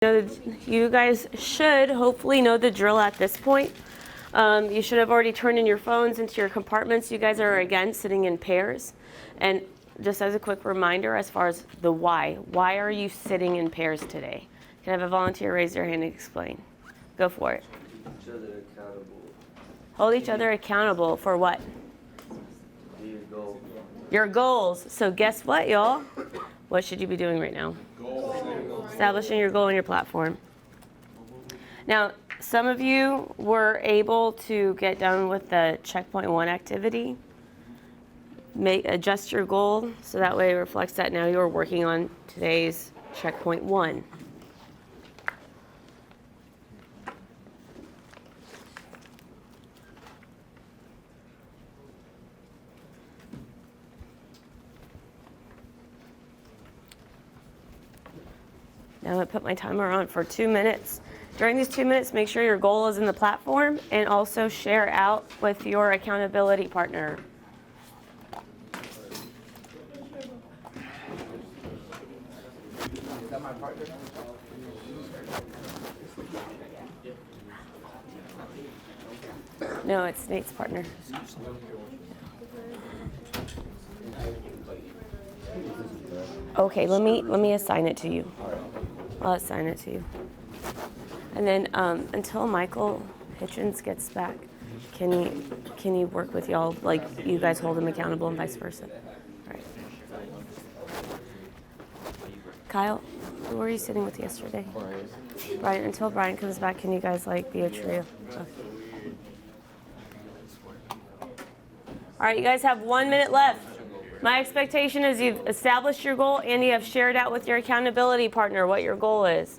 You guys should hopefully know the drill at this point. You should have already turned in your phones into your compartments. You guys are again sitting in pairs. And just as a quick reminder, as far as the why are you sitting in pairs today? Can I have a volunteer raise their hand and explain? Go for it. Each other accountable. Hold each other accountable for what? Your goal. Your goals. So guess what, y'all? What should you be doing right now? Establishing your goal in your platform. Now, some of you were able to get done with the checkpoint 1 activity. Adjust your goal so that way it reflects that now you're working on today's checkpoint 1. Now I'm going to put my timer on for 2 minutes. During these 2 minutes, make sure your goal is in the platform and also share out with your accountability partner. Is that my partner? No, it's Nate's partner. Okay, let me assign it to you. I'll assign it to you. And then until Michael Hitchens gets back, can you work with y'all, like you guys hold him accountable and vice versa? All right. Kyle, who were you sitting with yesterday? Brian. Until Brian comes back, can you guys like be a trio? Okay. All right, you guys have 1 minute left. My expectation is you've established your goal and you have shared out with your accountability partner what your goal is.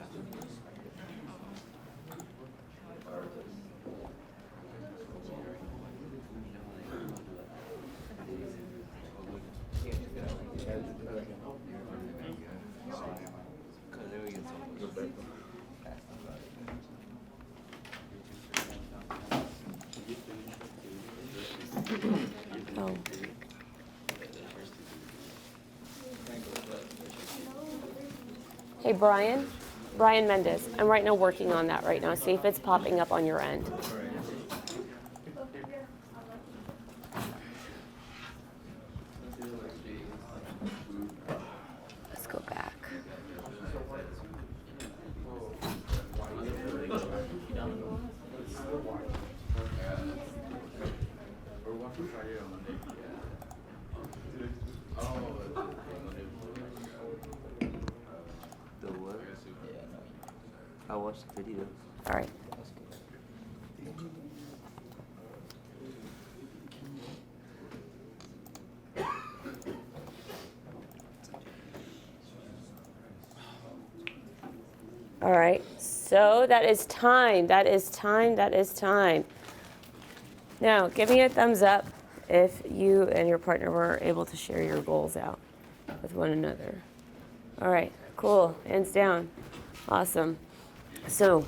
Oh. Hey, Brian Mendez. I'm right now working on that right now. See if it's popping up on your end. Let's go back. I watched the video. All right. All right. So that is time. That is time. That is time. Now, give me a thumbs up if you and your partner were able to share your goals out with one another. All right. Cool. Hands down. Awesome. So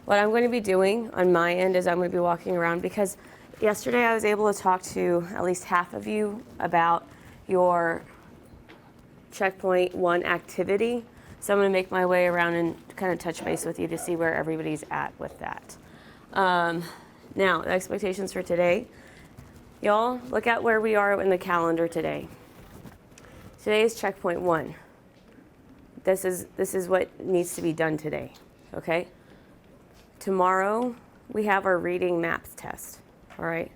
what I'm going to be doing on my end is I'm going to be walking around because yesterday I was able to talk to at least half of you about your checkpoint 1 activity. So I'm going to make my way around and kind of touch base with you to see where everybody's at with that. Now, the expectations for today. Y'all, look at where we are in the calendar today. Today is checkpoint 1. This is what needs to be done today. Okay? Tomorrow, we have our reading maps test. All right?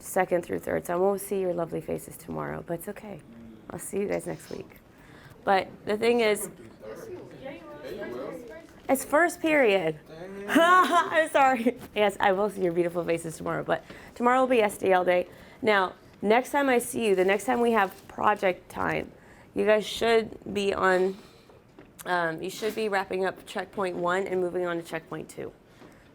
2nd through 3rd. So I won't see your lovely faces tomorrow, but it's okay. I'll see you guys next week. But the thing is, it's first period. I'm sorry. Yes, I will see your beautiful faces tomorrow, but tomorrow will be SDL day. Now, next time I see you, the next time we have project time, you guys should be on, you should be wrapping up checkpoint 1 and moving on to checkpoint 2.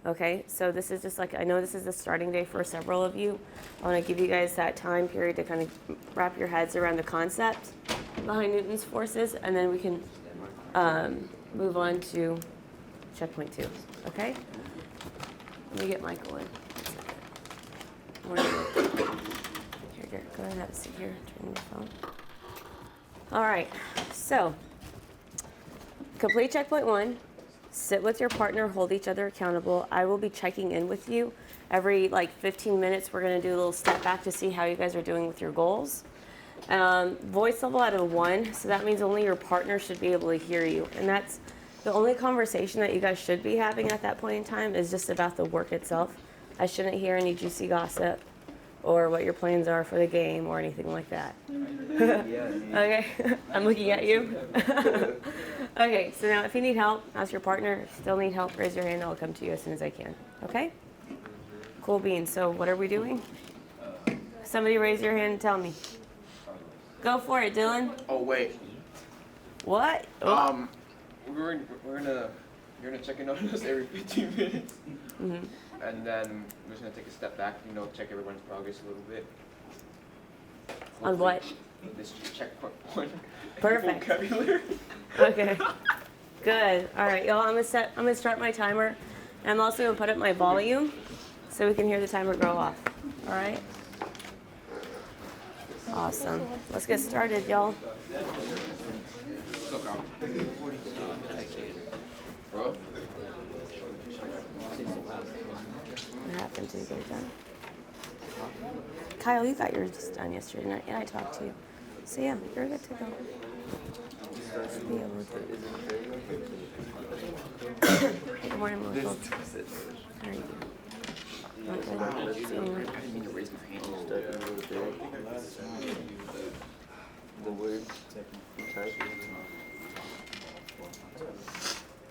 Okay, so this is just like, I know this is the starting day for several of you. I want to give you guys that time period to kind of wrap your heads around the concept behind Newton's forces, and then we can move on to checkpoint 2. Okay? Let me get Michael in. Here, go ahead and have a seat here. Turn your phone. All right, so complete checkpoint 1. sit with your partner, hold each other accountable. I will be checking in with you every like 15 minutes. We're going to do a little step back to see how you guys are doing with your goals. Voice level out of 1, so that means only your partner should be able to hear you. And that's the only conversation that you guys should be having at that point in time is just about the work itself. I shouldn't hear any juicy gossip or what your plans are for the game or anything like that. Okay, I'm looking at you. Okay, so now if you need help, ask your partner. If you still need help, raise your hand. I'll come to you as soon as I can. Okay? Cool beans. So what are we doing? Somebody raise your hand and tell me. Go for it, Dylan. Oh wait. What? You're gonna check in on us every 15 minutes, and then we're just gonna take a step back. Check everyone's progress a little bit. On what? This checkpoint. Perfect. Vocabulary. Okay. Good. All right, y'all. I'm gonna start my timer. And I'm also gonna put up my volume so we can hear the timer go off. All right. Awesome. Let's get started, y'all. Bro. What happened to you get it done? Kyle, you got yours done yesterday night, and I talked to you. So yeah, you're good to go. Should be able to. Good morning, Melissa. How are you? Not good? Feeling good? I didn't mean to raise my hand. The word type.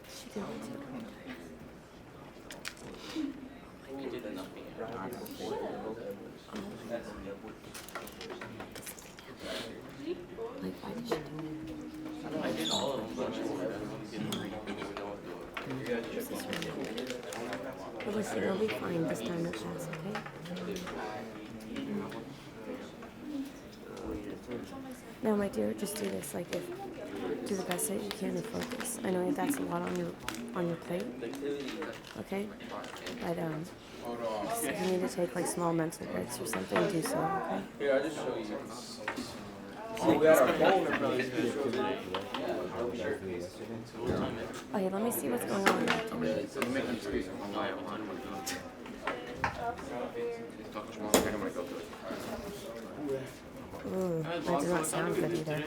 She did it too. Like, why did she do that? I did all of them. But listen, it'll be fine this time, it pass, okay? No, my dear, just do this. Like, do the best that you can and focus. I know that's a lot on your plate, okay? But if you need to take like small mental breaks or something, do so, okay? Here, I'll just show you. Oh, we got our phone. Okay, let me see what's going on with that. I'm making space on my line. Ooh, that does not sound good either.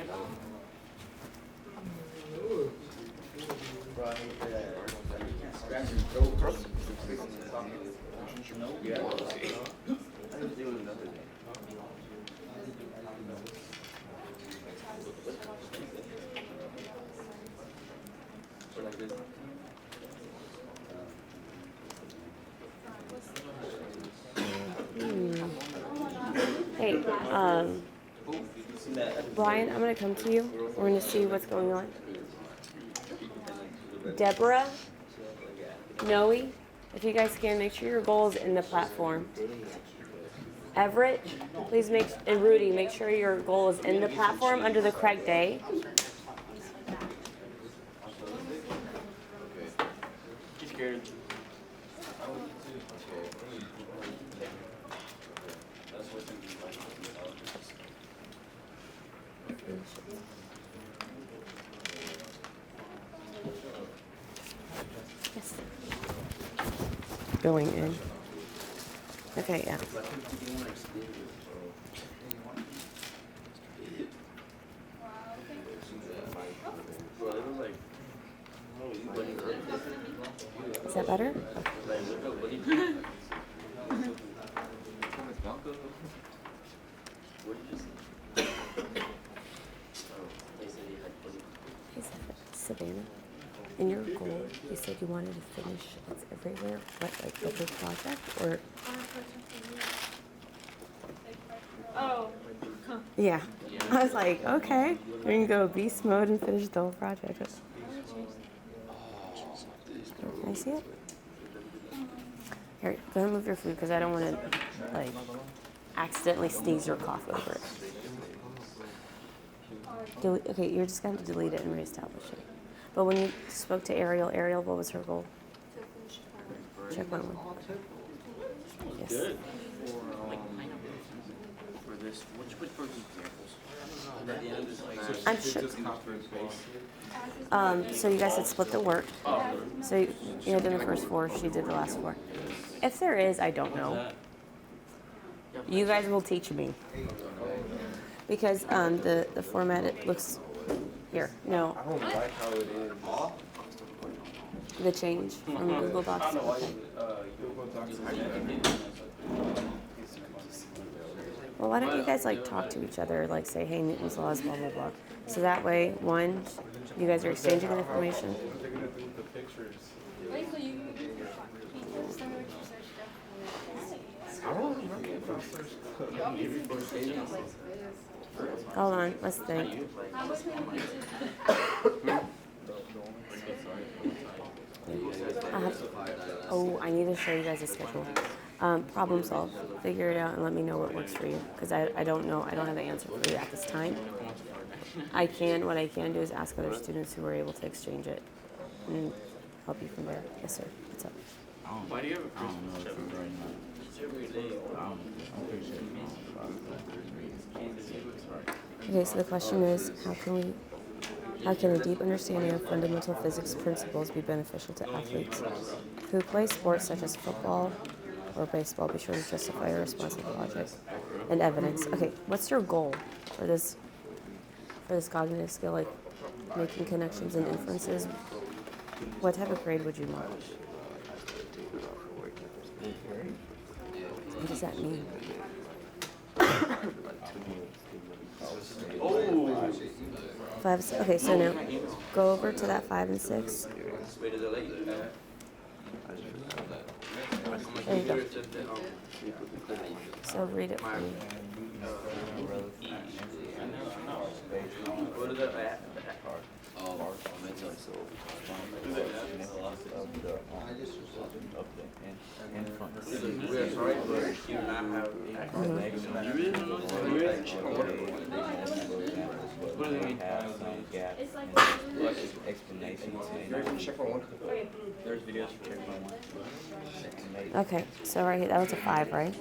Hey, Brian, I'm gonna come to you. We're gonna see what's going on. Deborah, Noe, if you guys can, make sure your goal is in the platform. Everett, please and Rudy, make sure your goal is in the platform under the correct day. She's scared. Yes. Going in. Okay, yeah. Is that better? Okay. Hey, Savannah, in your goal, you said you wanted to finish It's Everywhere, what, like the whole project, or? Oh. Yeah. I was like, okay, we can go beast mode and finish the whole project. Can I see it? Here, go ahead and move your food because I don't want to, like, accidentally sneeze or cough over it. Okay, you're just going to delete it and reestablish it. But when you spoke to Ariel, what was her goal? Check 1-1. Yes. this. Which for examples? At the end of this, like, I'm sure. Just copy and paste it. So you guys had split the work. So you had done the first 4. She did the last 4. If there is, I don't know. You guys will teach me. Because the format, it looks here. No, I don't like how it is. the change from Google Docs. Okay. Google Docs is Well, why don't you guys like talk to each other, like say, hey, Newton's laws, blah blah blah. So that way, one, you guys are exchanging the information. what they're gonna do with the pictures. Wait till you just tell me what you searched up. I don't remember if I first Hold on, let's think. I'm listening to YouTube. I need to show you guys a schedule. Problem solve. Figure it out and let me know what works for you. Because I don't know. I don't have the answer for you at this time. What I can do is ask other students who were able to exchange it and help you from there. Yes, sir. What's up? why do you have a Christmas Okay, so the question is, how can a deep understanding of fundamental physics principles be beneficial to athletes who play sports such as football or baseball? Be sure to justify your response with logic and evidence. Okay, what's your goal for this cognitive skill, like making connections and inferences? What type of grade would you want? What does that mean? Okay, so now go over to that 5 and 6. There you go. So read it for me. It's like There's videos for check Okay, so right here, that was a 5, right?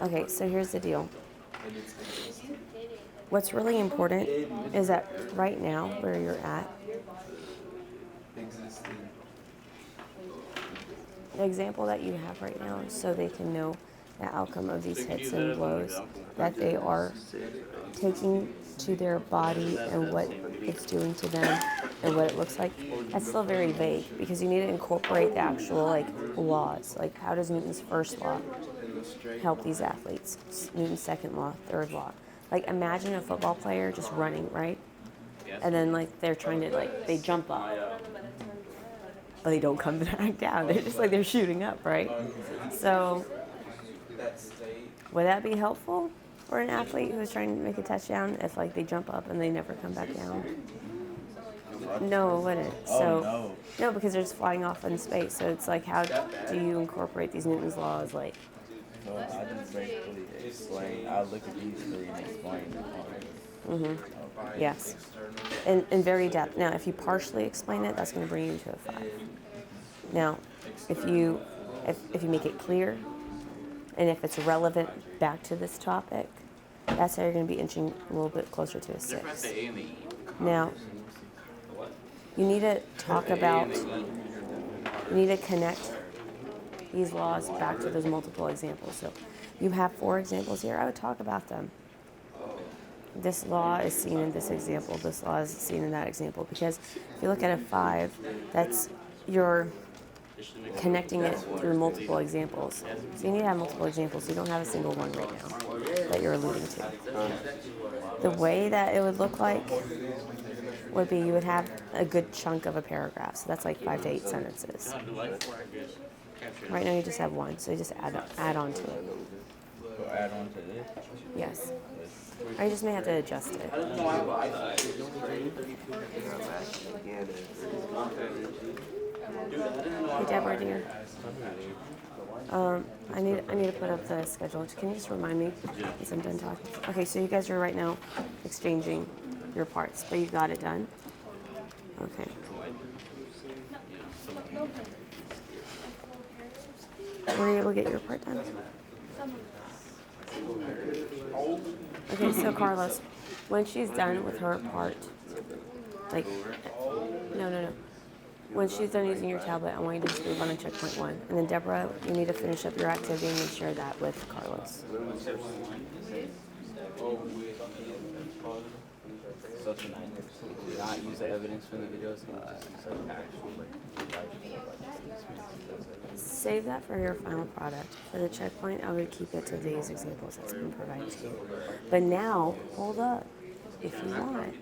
Okay, so here's the deal. What's really important is that right now, where you're at, the example that you have right now, so they can know the outcome of these hits and blows that they are taking to their body and what it's doing to them and what it looks like. That's still very vague because you need to incorporate the actual like laws. Like, how does Newton's first law help these athletes? Newton's second law, third law. Like, imagine a football player just running, right? And then like they're trying to they jump up, but they don't come back down. They're just like they're shooting up, right? So would that be helpful for an athlete who's trying to make a touchdown if like they jump up and they never come back down? No, it wouldn't. So no, because they're just flying off in space. So it's like, how do you incorporate these Newton's laws? Like, So I just basically explain. I look at these 3 and explain. yes, in very depth. Now, if you partially explain it, that's going to bring you to a 5. Now, if you make it clear, and if it's relevant back to this topic, that's how you're going to be inching a little bit closer to a 6. Now, you need to talk about, you need to connect these laws back to those multiple examples. So you have 4 examples here. I would talk about them. This law is seen in this example. This law is seen in that example. Because if you look at a 5, that's you're connecting it through multiple examples. So you need to have multiple examples. You don't have a single one right now that you're alluding to. The way that it would look like would be you would have a good chunk of a paragraph. So that's like 5 to 8 sentences. Right now you just have 1, so you just add on to it. So add on to this. Yes. Or you just may have to adjust it. Hey Deborah, dear. I need to put up the schedule. Can you just remind me once I'm done talking? Okay, so you guys are right now exchanging your parts, but you got it done? Okay. Were you able to get your part done? Okay, so Carlos, when she's done with her part, like, no. When she's done using your tablet, I want you to just move on to checkpoint 1. And then Deborah, you need to finish up your activity and you share that with Carlos. So tonight, not use the evidence from the videos, just use like actual like Save that for your final product. For the checkpoint, I would keep it to these examples that's been provided to you. But now, hold up. If you want,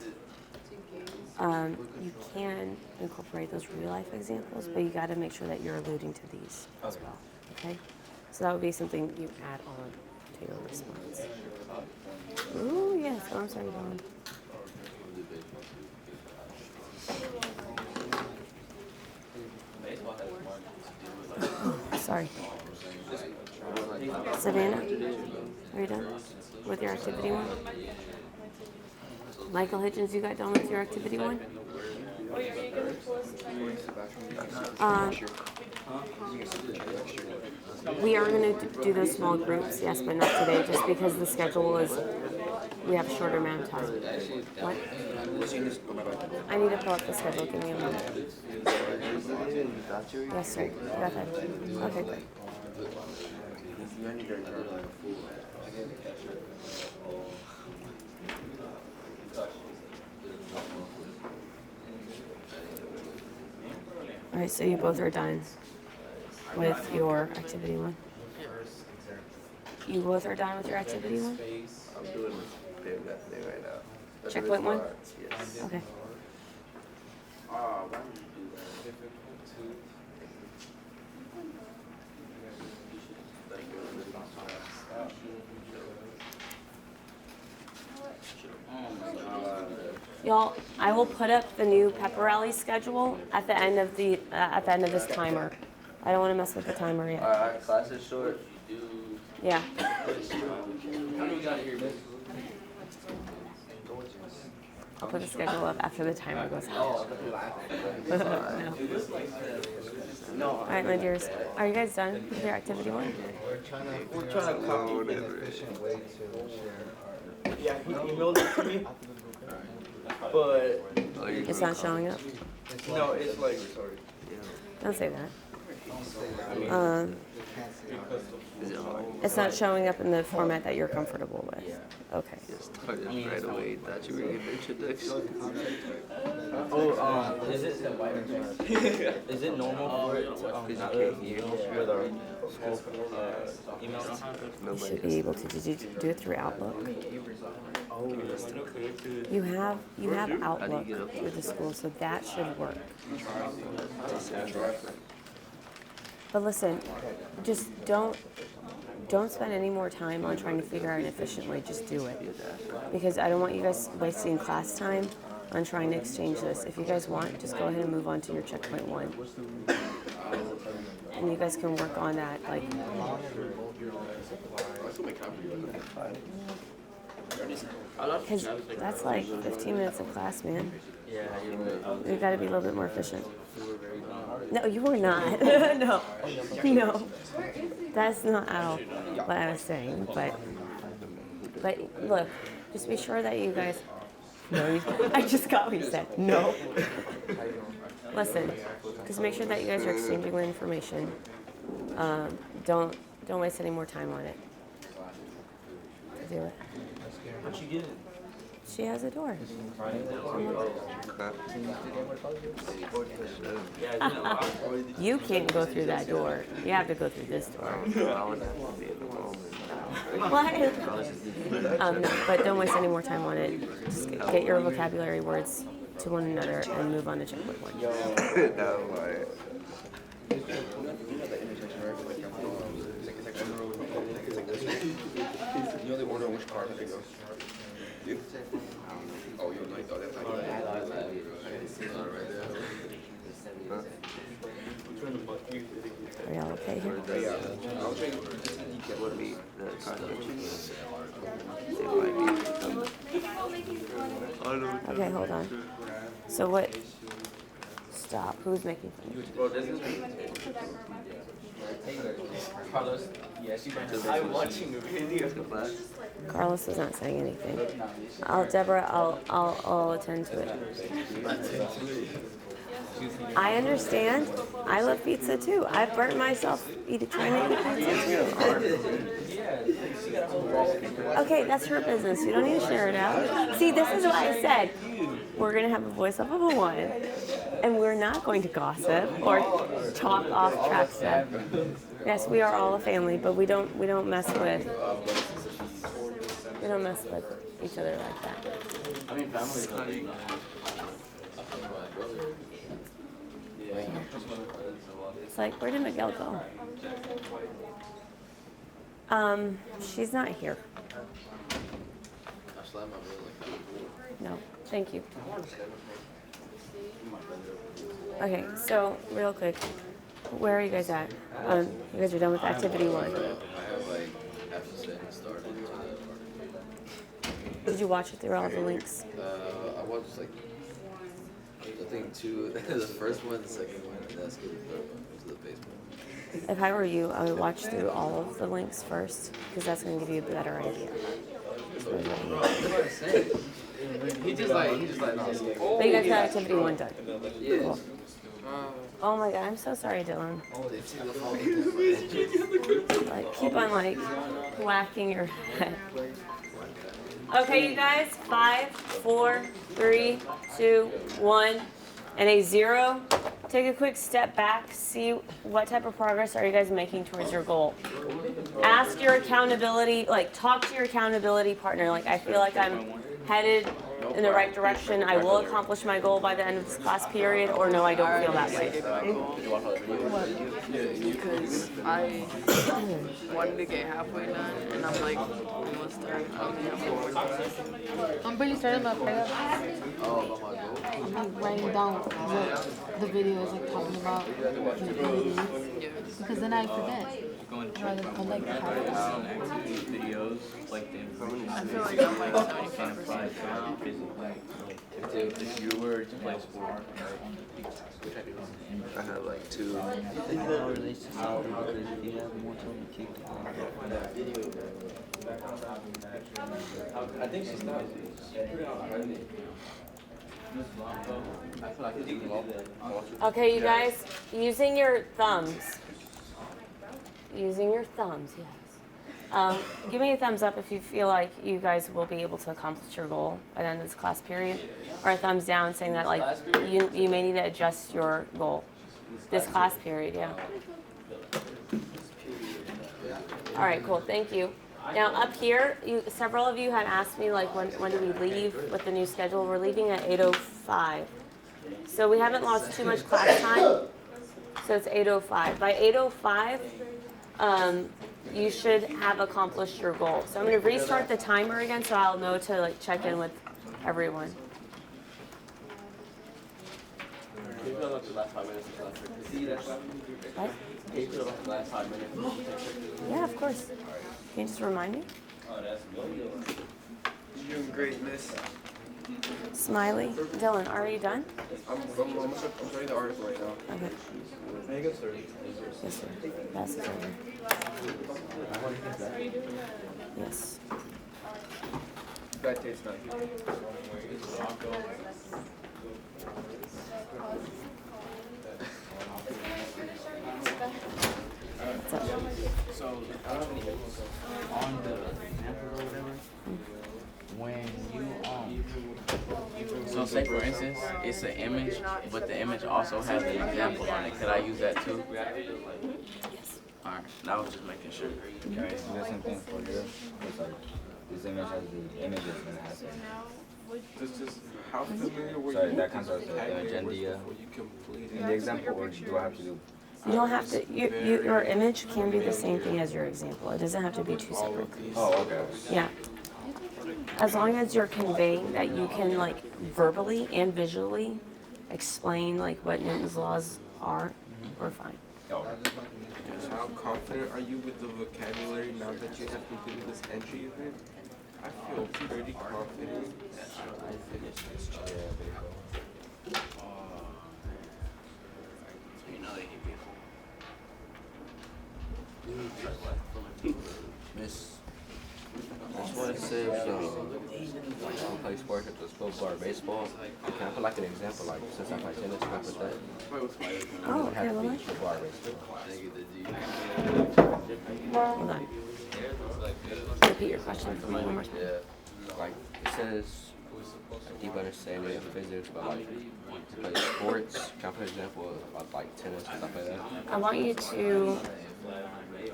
you can incorporate those real life examples, but you got to make sure that you're alluding to these as well. Okay? So that would be something you add on to your response. Ooh, yes. Oh, I'm sorry, Dawn. Sorry. Savannah, are you done with your activity 1? Michael Hitchens, you got done with your activity 1? We are going to do those small groups, yes, but not today, just because the schedule is, we have a shorter amount of time. What? I need to pull up the schedule. Give me a moment. Yes, sir. You got that. Okay, good. All right, so you both are done with your activity 1? You both are done with your activity 1? I'm doing this thing right now. Checkpoint 1? Yes. Okay. Why would you do that? Y'all, I will put up the new pepper rally schedule at the end of the this timer. I don't want to mess with the timer yet. Alright, class is short. Yeah. I'll put the schedule up after the timer goes out. No. All right, my dears. Are you guys done with your activity 1? We're trying to copy an efficient way to share. Yeah, he emailed it to me, but It's not showing up. no, it's like Don't say that. It's not showing up in the format that you're comfortable with. Okay. Started right away. Thought you were giving an introduction. Is it normal for it to not let with our school email? You should be able to. Did you do it through Outlook? You have Outlook through the school, so that should work. But listen, just don't spend any more time on trying to figure out it efficiently. Just do it. Because I don't want you guys wasting class time on trying to exchange this. If you guys want, just go ahead and move on to your checkpoint 1. And you guys can work on that, like. Because that's like 15 minutes of class, man. Yeah, You've got to be a little bit more efficient. No, you were not. No. That's not at all what I was saying. But look, just be sure that you guys. No, I just got what you said. No. Listen, just make sure that you guys are exchanging the information. Don't waste any more time on it. Do it. How'd you get it? She has a door. You can't go through that door. You have to go through this door. What? But don't waste any more time on it. Just get your vocabulary words to one another and move on to checkpoint 1. You only order which part they go. Oh, you're like, oh, that's Are y'all okay here? Okay, hold on. So what? Stop. Who's making fun of you? Carlos, yeah, she been I'm watching a video. Carlos is not saying anything. Deborah, I'll attend to it. I understand. I love pizza too. I've burnt myself trying to eat pizza too. Okay, that's her business. You don't need to share it out. See, this is why I said we're gonna have a voice off of a one, and we're not going to gossip or talk off track stuff. Yes, we are all a family, but we don't mess with each other like that. I mean, family. It's like, where did Miguel go? She's not here. No, thank you. Okay, so real quick, where are you guys at? You guys are done with activity one. I have like after setting started. Did you watch it through all the links? I watched like I think two. The first one, the second one, and that's good. Was the baseball. If I were you, I would watch through all of the links first, because that's going to give you a better idea. He just like no. But you guys got activity one done. Yeah. Cool. Oh my god, I'm so sorry, Dylan. Like, keep on like whacking your head. Okay, you guys, 5, 4, 3, 2, 1, and a 0. Take a quick step back, see what type of progress are you guys making towards your goal. Ask your accountability, like talk to your accountability partner. Like, I feel like I'm headed in the right direction. I will accomplish my goal by the end of this class period, or no, I don't feel that way. Because I wanted to get halfway done, and I'm like almost there. I'm barely starting my prayer. I'm like writing down what the video is like talking about. Because then I forget. I like Videos, like the information. I feel like I'm like 75% now. If you were to play sport, I have like 2. I think she's not. I feel like it's Okay, you guys, using your thumbs. Using your thumbs, yes. Give me a thumbs up if you feel like you guys will be able to accomplish your goal by the end of this class period, or a thumbs down saying that like you may need to adjust your goal. This class period, yeah. All right, cool. Thank you. Now up here, several of you had asked me like when do we leave with the new schedule? We're leaving at 8:05, so we haven't lost too much class time. So it's 8:05. By 8:05. You should have accomplished your goal. So I'm going to restart the timer again so I'll know to like check in with everyone. Can you fill up the last 5 minutes of class? What? Can you fill up the last 5 minutes? Yeah, of course. Can you just remind me? You're doing great, miss. Smiley. Dylan, are you done? I'm starting the article right now. Okay. Yes, sir. That's it. Yes. Bad taste now. What's up? So, on the example or whatever, when you so say for instance, it's an image, but the image also has an example on it. Could I use that too? Yes. Alright, I was just making sure. Okay, do the same thing for here. It's like this image has the images and it has it. Just how familiar were Sorry, you that comes out the image and the example, or do I have to do? You don't have to, your image can be the same thing as your example. It doesn't have to be two separate things. Oh, okay. Yeah. As long as you're conveying that you can like verbally and visually explain like what Newton's laws are, we're fine. Oh. How confident are you with the vocabulary now that you have completed this entry event? I feel pretty confident. This one says, like, I don't play sports at the school or baseball. Can I put like an example, like since I play tennis, can I put that? Oh, It okay, has to hold be on. football or baseball. Hold on. Repeat your question for me one more time. Yeah, like it says a deep understanding of physics, but like sports. Can I put an example of like tennis and stuff like that? I want you to,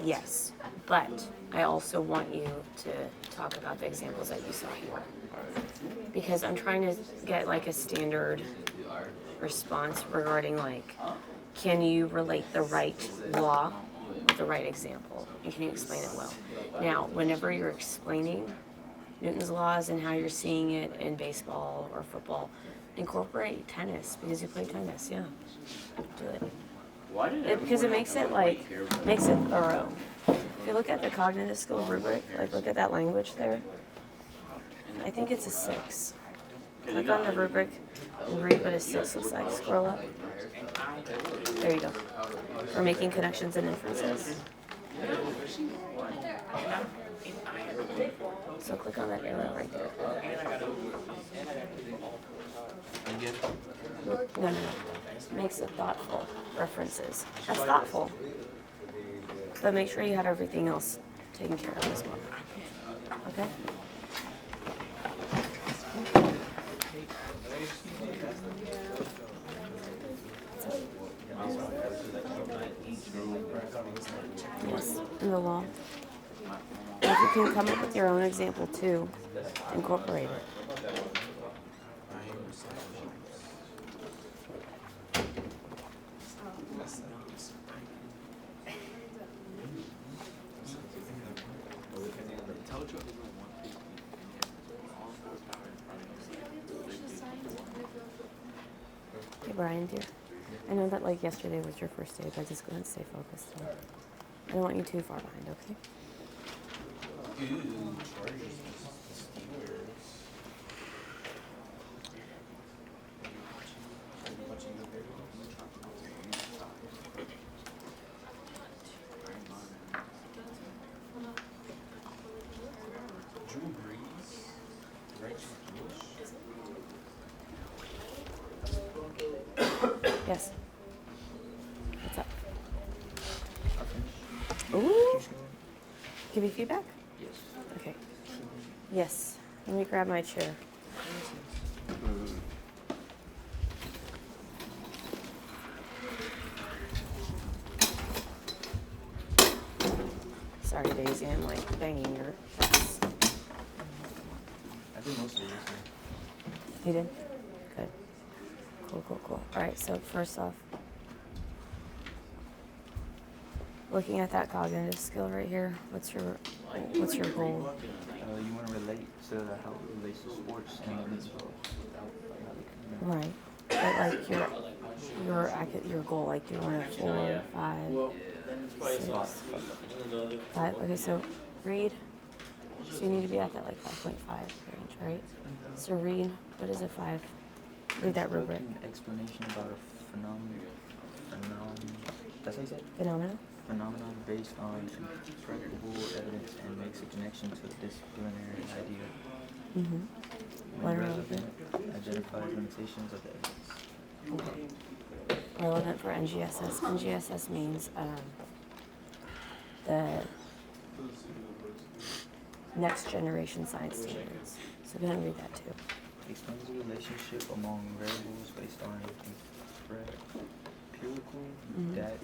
yes, but I also want you to talk about the examples that you saw here. Because I'm trying to get like a standard response regarding like, can you relate the right law with the right example? And can you explain it well? Now, whenever you're explaining Newton's laws and how you're seeing it in baseball or football, incorporate tennis because you play tennis, yeah. Do it. Why did Because it makes it like, makes it thorough. If you look at the cognitive skill rubric, like look at that language there, I think it's a 6. Click on the rubric and read what a 6 looks like. Scroll up. There you go. For making connections and inferences. So click on that arrow right there. No. Makes it thoughtful. References. That's thoughtful. But make sure you have everything else taken care of as well. Okay? Yes, in the law. And if you can come up with your own example too, incorporate it. Hey Brian, dear. I know that like yesterday was your first day, but just go ahead and stay focused. I don't want you too far behind, okay? Yes. What's up? Ooh. Give you feedback? Yes. Okay. Yes. Let me grab my chair. Sorry, Daisy, I'm like banging your chest. I did most of it. You did? Good. Cool. All right, so first off, looking at that cognitive skill right here, what's your goal? You want to relate to how it relates to sports and mental. Right. But like your goal, like you want a 4, 5, 6, 5. Okay, so read. So you need to be at that like 5.5 range, right? So read. What is a 5? Read that rubric. An explanation about a phenomenon. That's how you say it? Phenomenon based on incredible evidence and makes a connection to a disciplinary idea. Mm-hmm. When What relevant, identifies limitations of the evidence. Okay. Relevant for NGSS. NGSS means the next generation science standards. So go ahead and read that too. Explains the relationship among variables based on empirical data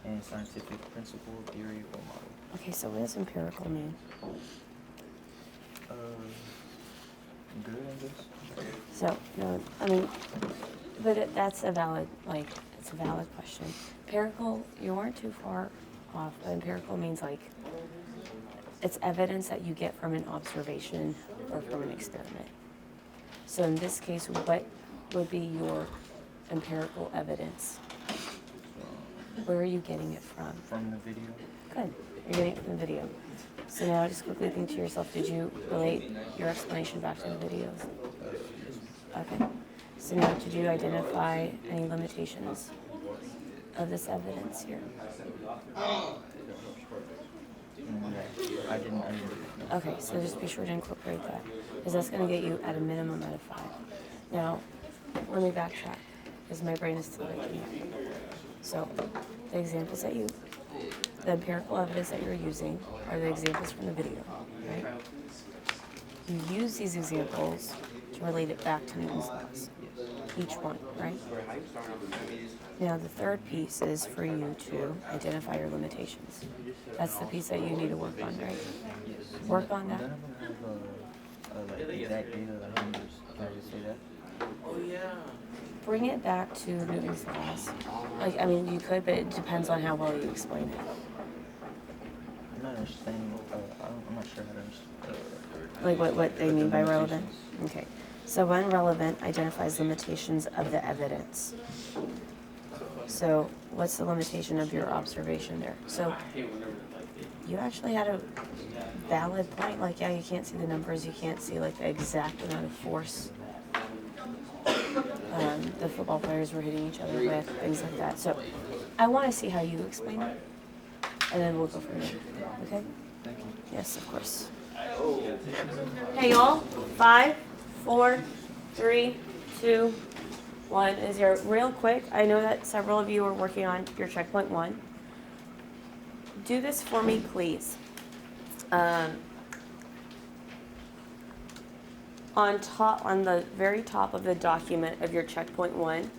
and scientific principle, theory, or model. Okay, so what does empirical mean? Good, I guess. So, no, I mean, but that's a valid, like, it's a valid question. Empirical, you weren't too far off. Empirical means like, it's evidence that you get from an observation or from an experiment. So in this case, what would be your empirical evidence? Where are you getting it from? From the video. Good. You're getting it from the video. So now just quickly think to yourself, did you relate your explanation back to the videos? Okay. So now did you identify any limitations? of this evidence here? Yeah, I didn't. Okay, so just be sure to incorporate that, because that's going to get you at a minimum out of 5. Now, let me backtrack, because my brain is still waking up. So, the examples that the empirical evidence that you're using are the examples from the video, right? You use these examples to relate it back to Newton's laws, each one, right? Now, the third piece is for you to identify your limitations. That's the piece that you need to work on, right? Work on that. None of them have like exact data like numbers. Can I just say that? Bring it back to Newton's laws. Like, I mean, you could, but it depends on how well you explain it. I'm not understanding. I'm not sure how to understand. Like what they mean by relevant? Okay. So when relevant identifies limitations of the evidence. So what's the limitation of your observation there? So you actually had a valid point. Like, yeah, you can't see the numbers. You can't see like the exact amount of force the football players were hitting each other with, things like that. So I want to see how you explain it, and then we'll go from there. Okay? Thank you. Yes, of course. Hey, y'all. 5, 4, 3, 2, 1 is your real quick. I know that several of you are working on your checkpoint 1. Do this for me, please. On the very top of the document of your checkpoint 1,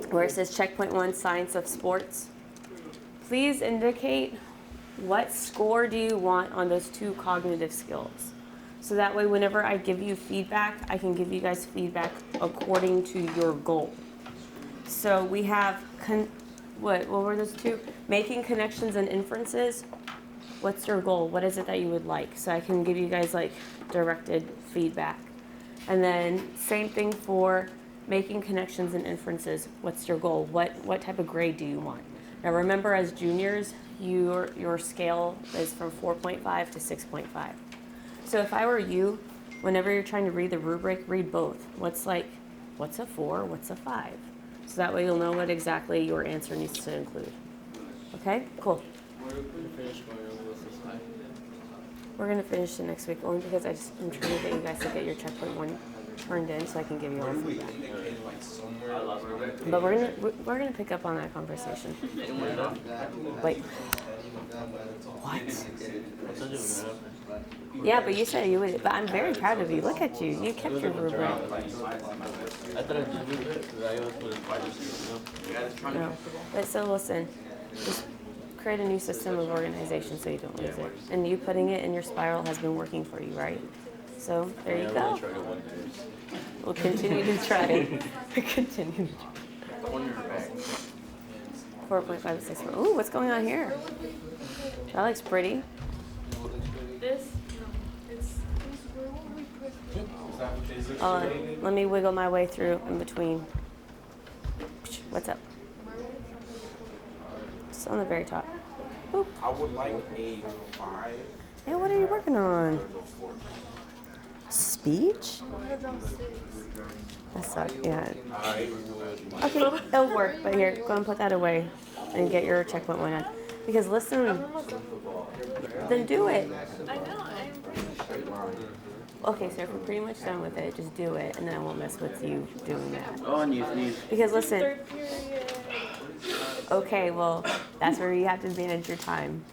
where it says checkpoint 1, science of sports, please indicate what score do you want on those 2 cognitive skills. So that way, whenever I give you feedback, I can give you guys feedback according to your goal. So we have, what were those 2? Making connections and inferences. What's your goal? What is it that you would like? So I can give you guys like directed feedback. And then same thing for making connections and inferences. What's your goal? What type of grade do you want? Now remember, as juniors, your scale is from 4.5 to 6.5. So if I were you, whenever you're trying to read the rubric, read both. What's a 4? What's a 5? So that way you'll know what exactly your answer needs to include. Okay, cool. We're going to finish it next week, only because I'm trying to get you guys to get your checkpoint 1 turned in so I can give you all the feedback. But we're gonna pick up on that conversation. Wait. What? Yeah, but you said you would. But I'm very proud of you. Look at you. You kept your rubric. No. But so listen, just create a new system of organization so you don't lose it. And you putting it in your spiral has been working for you, right? So there you go. We'll continue to try. Continue to try. 4.5 to 6. Ooh, what's going on here? That looks pretty. Let me wiggle my way through in between. What's up? It's on the very top. Boop. I would like a 5. Hey, what are you working on? Speech? That sucks. Yeah. Okay, it'll work. But here, go and put that away and get your checkpoint 1 on. Because listen, then do it. I know. Okay, so if we're pretty much done with it, just do it, and then I won't mess with you doing that. Oh, news. Because listen. Okay, well, that's where you have to manage your time.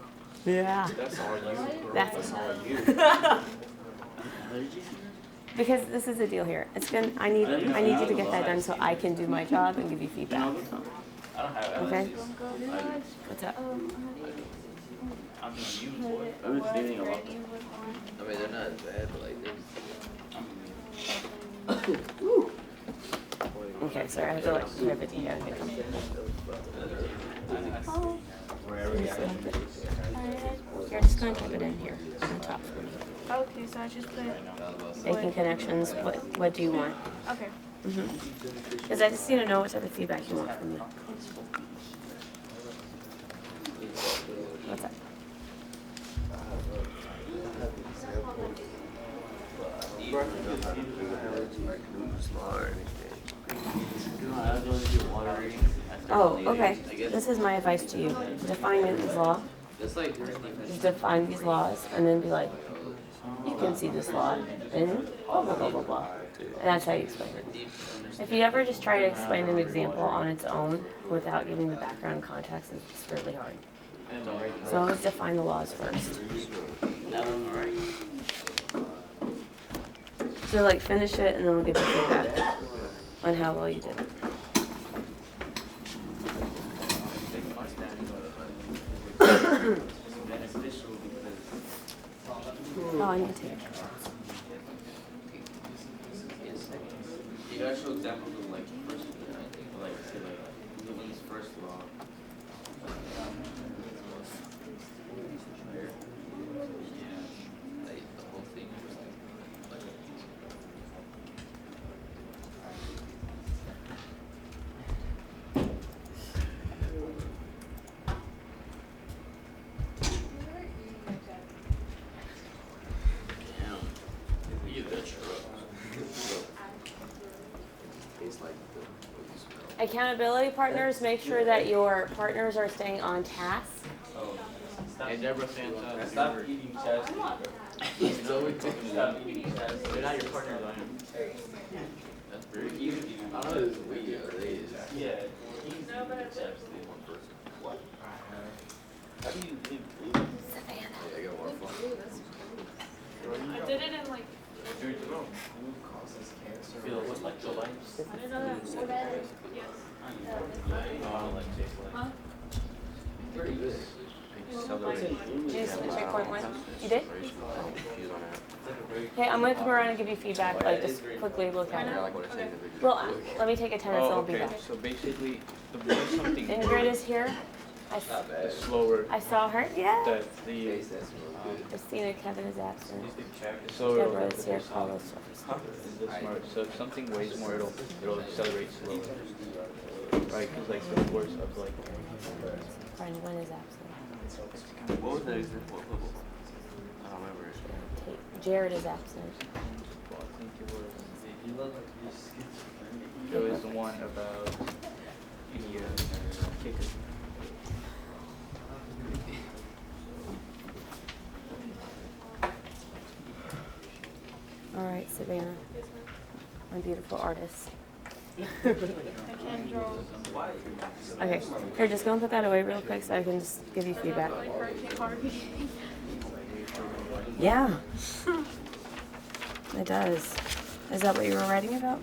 Yeah. That's all you. That's all you. Because this is the deal here. I need you to get that done so I can do my job and give you feedback. Okay? What's up? I'm feeling a lot. I mean, they're not as bad, but like Okay, sorry, I have to like do everything down here. Oh. You're just gonna type it in here on top for me. Okay, so I just put. Making connections. What do you want? Okay. Because I just need to know what type of feedback you want from me. What's up? smart or anything. I was going to do water reading. Oh, okay. This is my advice to you. Define Newton's law. It's like Just define these laws and then be like, you can see this law and blah, blah, blah, blah, blah. And that's how you explain it. If you ever just try to explain an example on its own without giving the background context, it's really hard. So always define the laws first. So like finish it and then we'll give you feedback on how well you did. Oh, I need to take it. you gotta show examples of like first, like say like Newton's first law. Like the whole thing was like Accountability partners, make sure that your partners are staying on task. And Deborah Santa. Stop eating chastity, bro. Stop eating chastity. They're not your partners, are you? That's very easy. I don't know this video. Yeah. Easy chastity. One person. What? How do you live blue? Yeah, I got one phone. I did it in like. Blue causes cancer. Feel what's like the lights? I didn't know that. Yes. Oh, like taste like. Huh? Pretty good. Did you submit your point one? You did? She's on it. Okay, I'm gonna come around and give you feedback, like just quickly look at I it. like what I say in the video. Well, let me take attendance and Oh, I'll be okay. back. So basically, the more something Ingrid is here. the slower I saw her, yeah. that the Christina, Kevin is absent. so Deborah is here, Carlos. is this smart. So if something weighs more, it'll accelerate slower. Right? Because like the force of like. Friend one is absent. What was that example? I don't remember it. Jared is absent. Well, I think it was the one about the kicker. All right, Savannah, my beautiful artist. I can't draw. Okay, here, just go and put that away real quick so I can just give you feedback. Yeah, it does. Is that what you were writing about?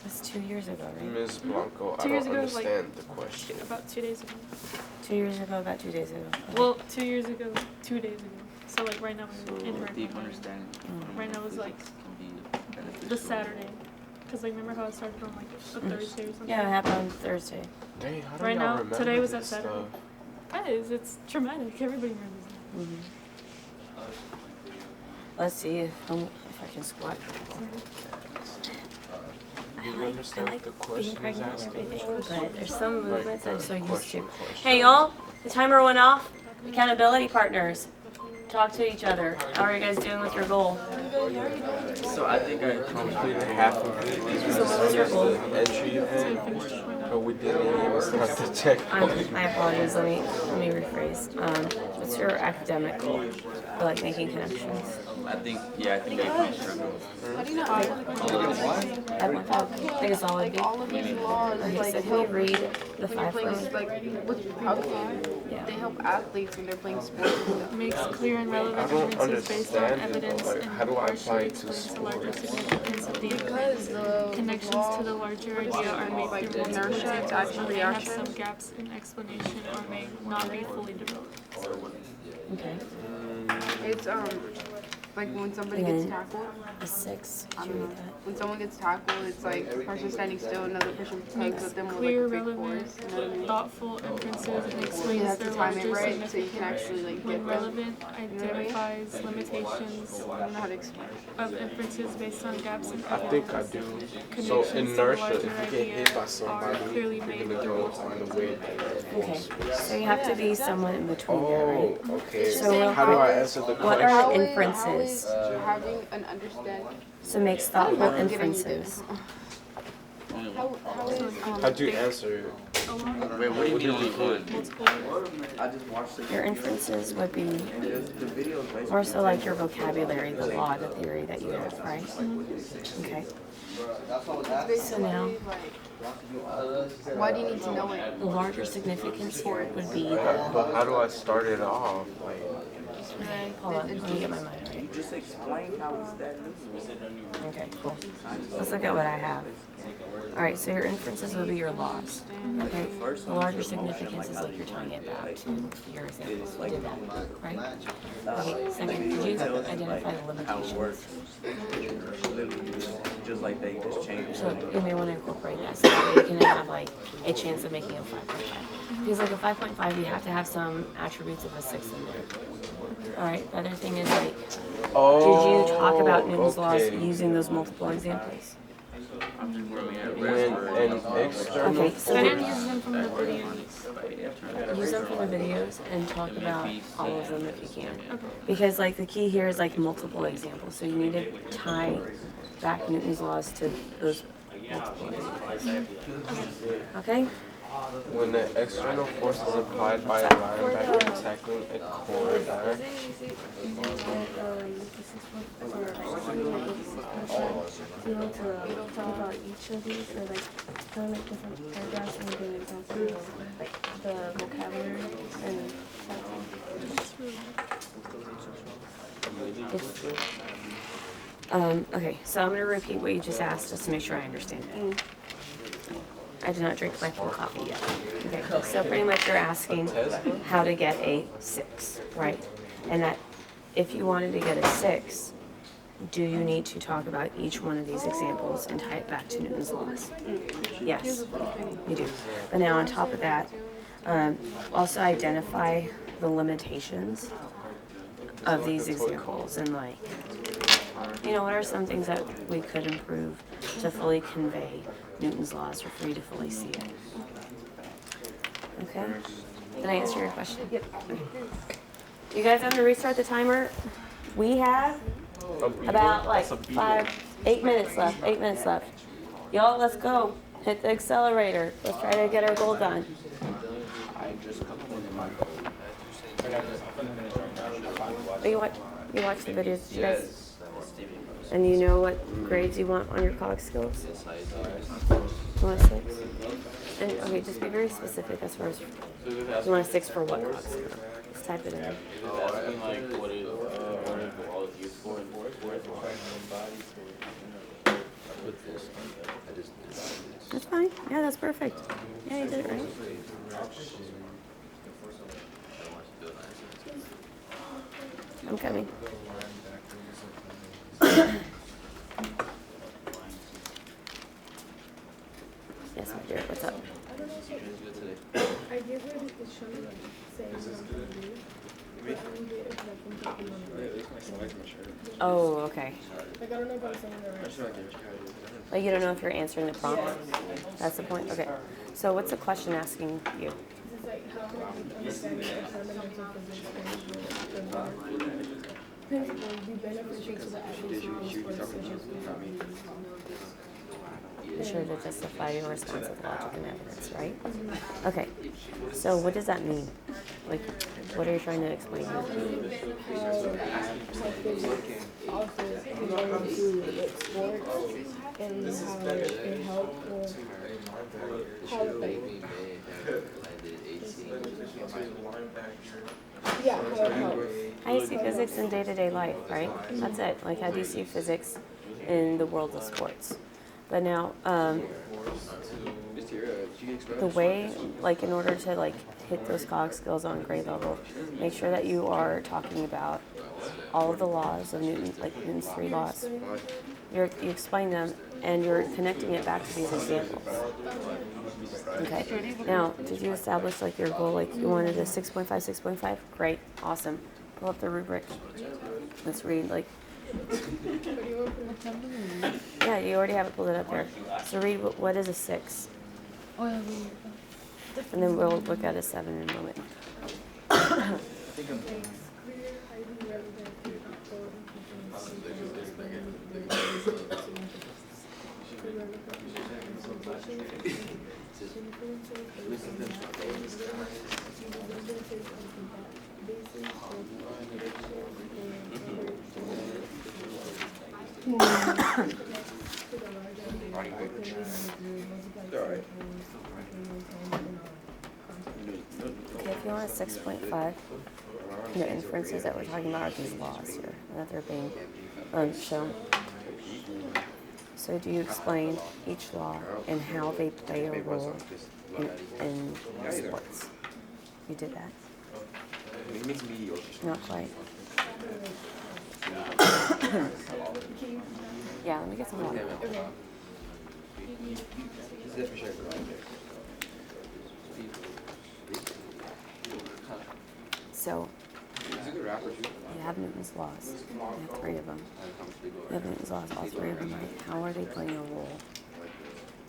That's 2 years ago, right? Ms. Blanco, I 2 years don't ago was like understand the question. about 2 days ago. 2 years ago, about 2 days ago. Well, 2 years ago, 2 days ago. So like right now we're in right Deep now. understanding. Right now is like Can be beneficial. the Saturday. Cause like remember how it started on like a Thursday or something? Yeah, it happened on Thursday. Dang, how do Right y'all now, remember today was that this Saturday. stuff? Guys, it's traumatic. Everybody remembers Let's see if I can squat. I like the being question pregnant and is everything, but there's some movements I'm so used to. Question. Hey y'all, the timer went off. Accountability partners, talk to each other. How are you guys doing with your goal? So I think I completed half of it. So what was your goal? Entry event, but we didn't even start the check. My apologies. Let me rephrase. What's your academic goal? For like making connections. I think I finished her goal. How do you know all of the I think it's all would be. all of these laws Okay, like so can you help read the when you're 5 playing for me? like with powerlifting? Yeah. They help athletes when they're playing sports and stuff. Makes clear and I relevant don't differences based on understand it, evidence like, and how do I apply partially it to explains the larger sports? significance of the Because the connections to the larger idea are made like through multiple inertia, examples, action, but may have reaction. some gaps in explanation or may not be fully developed. Okay. It's like when somebody And gets then tackled. a 6. I Did you don't know. read that? When someone gets tackled, it's like the person standing still, another person tugs Makes at them with clear, like a big relevant, force. You know what I mean? thoughtful inferences and So you explains have their to time it larger right so you significance. can actually like When get them. relevant, what I mean? identifies limitations I don't know how to explain. of inferences based on gaps in I think I evidence. do. So Connections to the inertia, larger if you get idea hit by are somebody, clearly you're made gonna through go multiple on the way that Okay. So you have to be somewhat in between there, right? Oh, okay. So How do I answer the what question? are How inferences? is having an understanding? So makes I don't thoughtful know, getting you inferences. How'd you answer it? Wait, what do you mean only one? I just watched it. Your inferences would be The video is basically more so like your vocabulary, the law, the theory that you have, right? Okay. So now, Why do you need to know it? the larger significance for it would be that. But how do I start it off? Like, Hold on, let me get my mind right. just explain how it's that. Okay, cool. Let's look at what I have. All right, so your inferences will be your laws. Okay, the larger significance is like you're tying it back to your examples. You did that, right? Okay, second, did you identify the limitations? Just like they just changed. So you may want to incorporate that so that way you can have like a chance of making a 5.5. Because like a 5.5, you have to have some attributes of a 6 in there. All right, the other thing is like, did you talk about Newton's laws using those multiple examples? when an external Okay, so I then didn't use them from the videos. use them for the videos and talk about all of them if you can. Because like the key here is like multiple examples. So you need to tie back Newton's laws to those multiple examples. Okay? when the external force is applied by a linebacker tackling a corner. Do you want to talk about each of these or like kind of like different paragraphs and give examples, like the vocabulary and Okay, so I'm going to repeat what you just asked just to make sure I understand it. I did not drink my full coffee yet. Okay, so pretty much you're asking how to get a 6, right? And that if you wanted to get a 6, do you need to talk about each one of these examples and tie it back to Newton's laws? Yes, you do. But now on top of that, also identify the limitations of these examples and like, you know, what are some things that we could improve to fully convey Newton's laws or for you to fully see it? Okay? Did I answer your question? Yep. You guys have to restart the timer? We have about like 8 minutes left. 8 minutes left. Y'all, let's go. Hit the accelerator. Let's try to get our goal done. Oh, you watch the videos, you guys? And you know what grades you want on your cog skills? You want a 6? And okay, just be very specific as far as you want a 6 for what cog skill. Just type it in. That's fine. Yeah, that's perfect. Yeah, you did it right. I'm coming. Yes, my dear. What's up? I give her the show like saying something. Oh, okay. Like I don't know if I'm saying that right. Like you don't know if you're answering the prompt? That's the point? Okay. So what's the question asking you? This is like how can I understand the fundamental physics principles be beneficial to the athletes in sports such as Be sure to justify your response with logic and evidence, right? Okay. So what does that mean? Like, what are you trying to explain here? how physics also related to like sports and how it helped or how it like yeah, how it helps. How do you see physics in day-to-day life, right? That's it. Like, how do you see physics in the world of sports? But now, the way, like, in order to, like, hit those cog skills on grade level, make sure that you are talking about all of the laws of Newton, like Newton's 3 laws. You explain them, and you're connecting it back to these examples. Okay. Now, did you establish, like, your goal? Like, you wanted a 6.5, 6.5? Great. Awesome. Pull up the rubric. Let's read, like... Yeah, you already have it pulled it up there. So read what is a 6? And then we'll look at a 7 in a moment. Okay, if you want a 6.5, the inferences that we're talking about are these laws here, and that they're being shown. So do you explain each law and how they play a role in sports? You did that? Not quite. Yeah, let me get some water. So, you have Newton's laws. You have 3 of them. You have Newton's laws, all 3 of them, right? How are they playing a role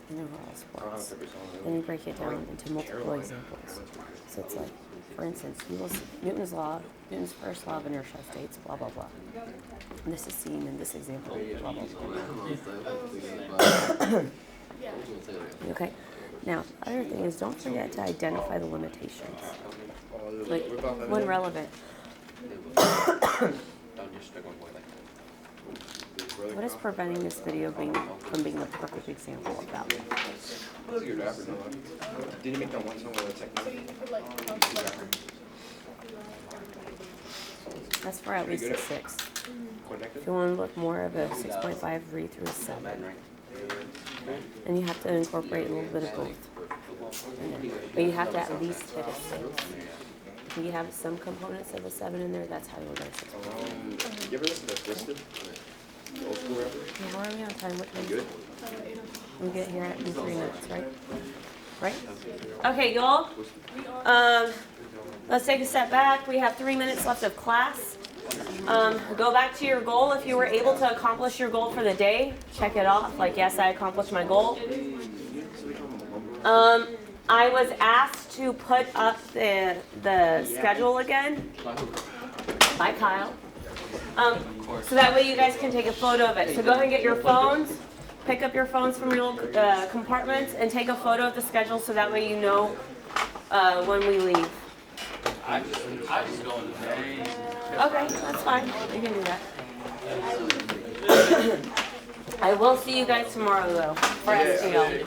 in overall sports? Then you break it down into multiple examples. So it's like, for instance, you will see Newton's law, Newton's first law of inertia states blah, blah, blah. And this is seen in this example, blah, blah, blah. Okay? Now, the other thing is don't forget to identify the limitations. Like, when relevant. What is preventing this video from being the perfect example of that? Did you make that one song with a technique? That's for at least a 6. If you want to look more of a 6.5, read through a 7. And you have to incorporate a little bit of both. But you have to at least hit a 6. If you have some components of a 7 in there, that's how you'll get a 6. You ever listen to Twisted? Old school rapper? Yeah, how are we on time? What time is Good? it? We get here in 3 minutes, right? Right? Okay, y'all. Let's take a step back. We have 3 minutes left of class. Go back to your goal. If you were able to accomplish your goal for the day, check it off. Like, yes, I accomplished my goal. I was asked to put up the schedule again by Kyle. So that way you guys can take a photo of it. So go ahead and get your phones. Pick up your phones from your little compartments and take a photo of the schedule so that way you know when we leave. I just go in the day. Okay, that's fine. You can do that. I will see you guys tomorrow though for STL.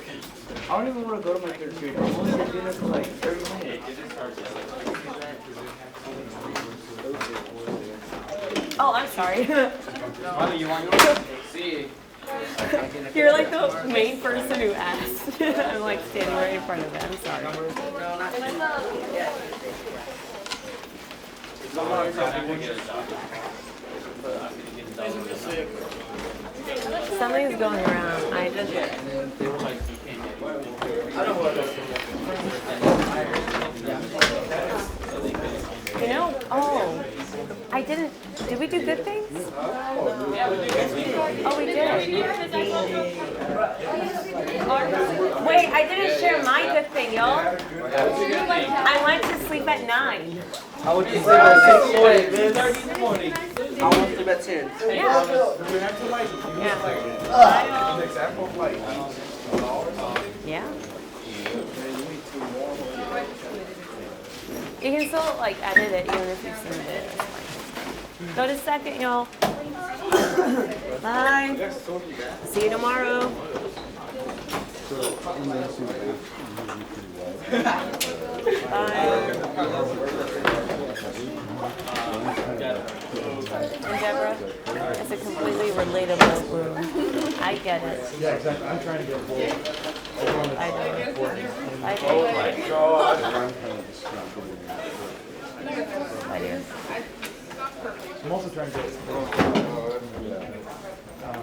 I don't even want to go to my third period. I'm only at dinner for like 30 minutes. Oh, I'm sorry. You want to see? You're like the main person who asked. I'm like standing right in front of it. I'm sorry. Something's going around. I just. You know, oh, I didn't. Did we do good things? Oh, we did. Wait, I didn't share my good thing, y'all. I went to sleep at 9. I went to sleep at 6:40. I want to sleep at 10. Yeah. Yeah. You can still like edit it even if you send it. Go to second, y'all. Bye. See you tomorrow. Bye. And Deborah, it's a completely relatable room. I get it. Yeah, exactly. I'm trying to get both. I do. I do. Oh my God. I do. I'm also trying to get